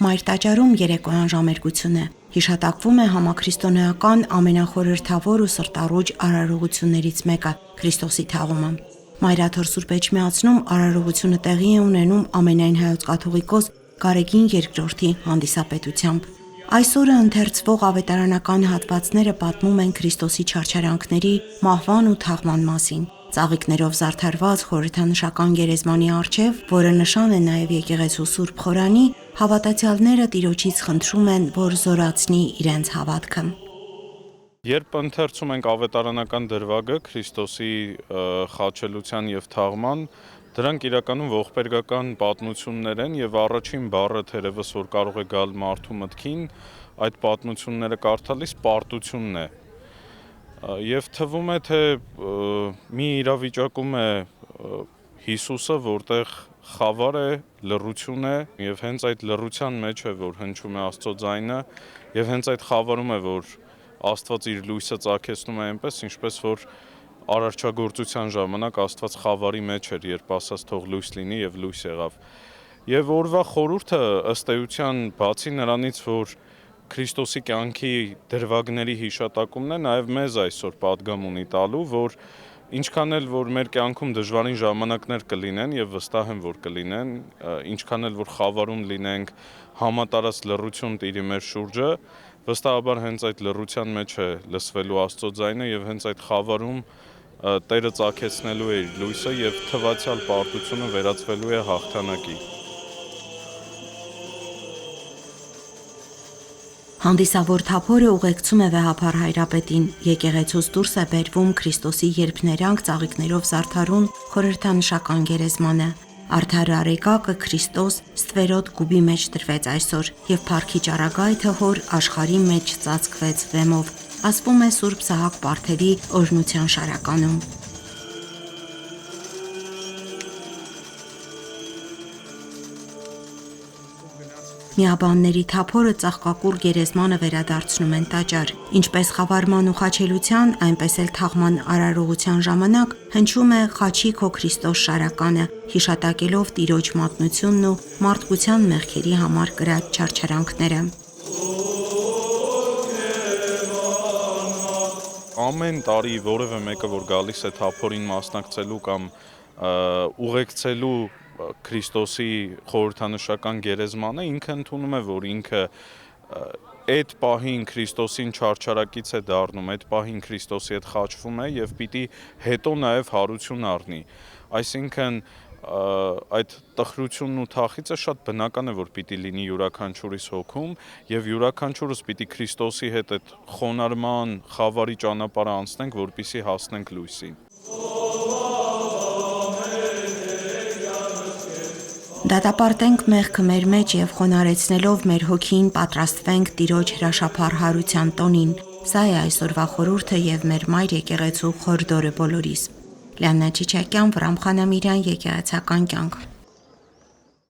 Մայր տաճարում երեկոյան ժամերգություն է։ Հիշատակվում է համաքրիստոնեական ամենախորհրդավոր ու սրտառուչ արարողություններից մեկը՝ Քրիստոսի թաղումը։ Մայրաթոր Սուրբ Էջմիածնում արարողությունը տեղի է ունենում ամենայն հայոց կաթողիկոս Գարեգին II-ի հանդիսապետությամբ։ Այսօրը ընթերցվող ավետարանական հատվածները պատմում են Քրիստոսի չարչարանքների, մահվան ու թաղման մասին։ Ծաղիկներով զարդարված խորհրդանշական գերեզմանի առջև, որը նշան է նաև եկեղեցու Սուրբ Խորանի, հավատացյալները Տիրոջից խնդրում են, որ զորացնի իրենց հավատքը։ Երբ ընթերցում ենք ավետարանական դրվագը Քրիստոսի խաչելության եւ թաղման, դրանք իրականում ողբերգական պատմություններ են եւ առաջին բառը թերևս որ կարող է գալ մարդու մտքին, այդ պատմությունները կարդալիս պարտությունն է։ Եվ թվում է, թե մի իրավիճակում է Հիսուսը, որտեղ խավար է, լռություն է եւ հենց այդ լռության մեջ է, որ հնչում է Աստծո ձայնը եւ հենց այդ խավարում է, որ Աստված իր լույսը ծագեցնում է այնպես, ինչպես որ արարչագործության ժամանակ Աստված խավարի մեջ էր, երբ ասաց թող լույս լինի եւ լույս եղավ։ Եվ օրվա խորհուրդը ըստ էության բացի նրանից, որ Քրիստոսի կյանքի դրվագների հիշատակումն է, նաեւ մեզ այսօր պատգամ ունի տալու, որ ինչքան էլ որ մեր կյանքում դժվարին ժամանակներ կլինեն եւ վստահ եմ որ կլինեն, ինչքան էլ որ խավարում լինենք, համատարած լռություն տիրի մեր շուրջը, վստահաբար հենց այդ լռության մեջ է լսվելու Աստծո ձայնը եւ հենց այդ խավարում Տերը ծագեցնելու է իր լույսը եւ թվացյալ պարտությունը վերածվելու է հաղթանակի։ Հանդիսավոր թափորը ուղեկցում է վեհափառ հայրապետին, եկեղեցուց դուրս է բերվում Քրիստոսի երբ ներանք ծաղիկներով զարդարուն խորհրդանշական գերեզմանը։ Արդար արեգակը Քրիստոս ստվերոտ կուբի մեջ դրվեց այսօր եւ փառքի ճառագայթը հոր աշխարհի մեջ ծածկվեց վեմով, ասվում է Սուրբ Սահակ Պարթևի օրհնության շարականում։ Միաբանների թափորը ծաղկակուռ գերեզմանը վերադարձնում են տաճար։ Ինչպես խավարման ու խաչելության, այնպես էլ թաղման արարողության ժամանակ հնչում է «Խաչի քո Քրիստոս» շարականը, հիշատակելով Տիրոջ մատնությունն ու մարդկության մեղքերի համար կրած չարչարանքները։ Ամեն տարի որևէ մեկը որ գալիս է թափորին մասնակցելու կամ ուղեկցելու Քրիստոսի խորհրդանշական գերեզմանը, ինքը ընդունում է, որ ինքը այդ պահին Քրիստոսին չարչարակից է դառնում, այդ պահին Քրիստոսի հետ խաչվում է եւ պիտի հետո նաեւ հարություն առնի։ Այսինքն այդ տխրությունն ու թախիծը շատ բնական է, որ պիտի լինի յուրաքանչյուրիս հոգում եւ յուրաքանչյուրս պիտի Քրիստոսի հետ այդ խոնարհման, խավարի ճանապարհը անցնենք, որպեսզի հասնենք լույսին։ Դատապարտենք մեղքը մեր մեջ եւ խոնարհեցնելով մեր հոգին պատրաստվենք Տիրոջ հրաշափառ հարության տոնին։ Սա է այսօրվա խորհուրդը եւ մեր մայր եկեղեցու խորհրդորը բոլորիս։ Լիաննա Չիչակյան, Վրամ Խանամիրյան, եկեղեցական կյանք։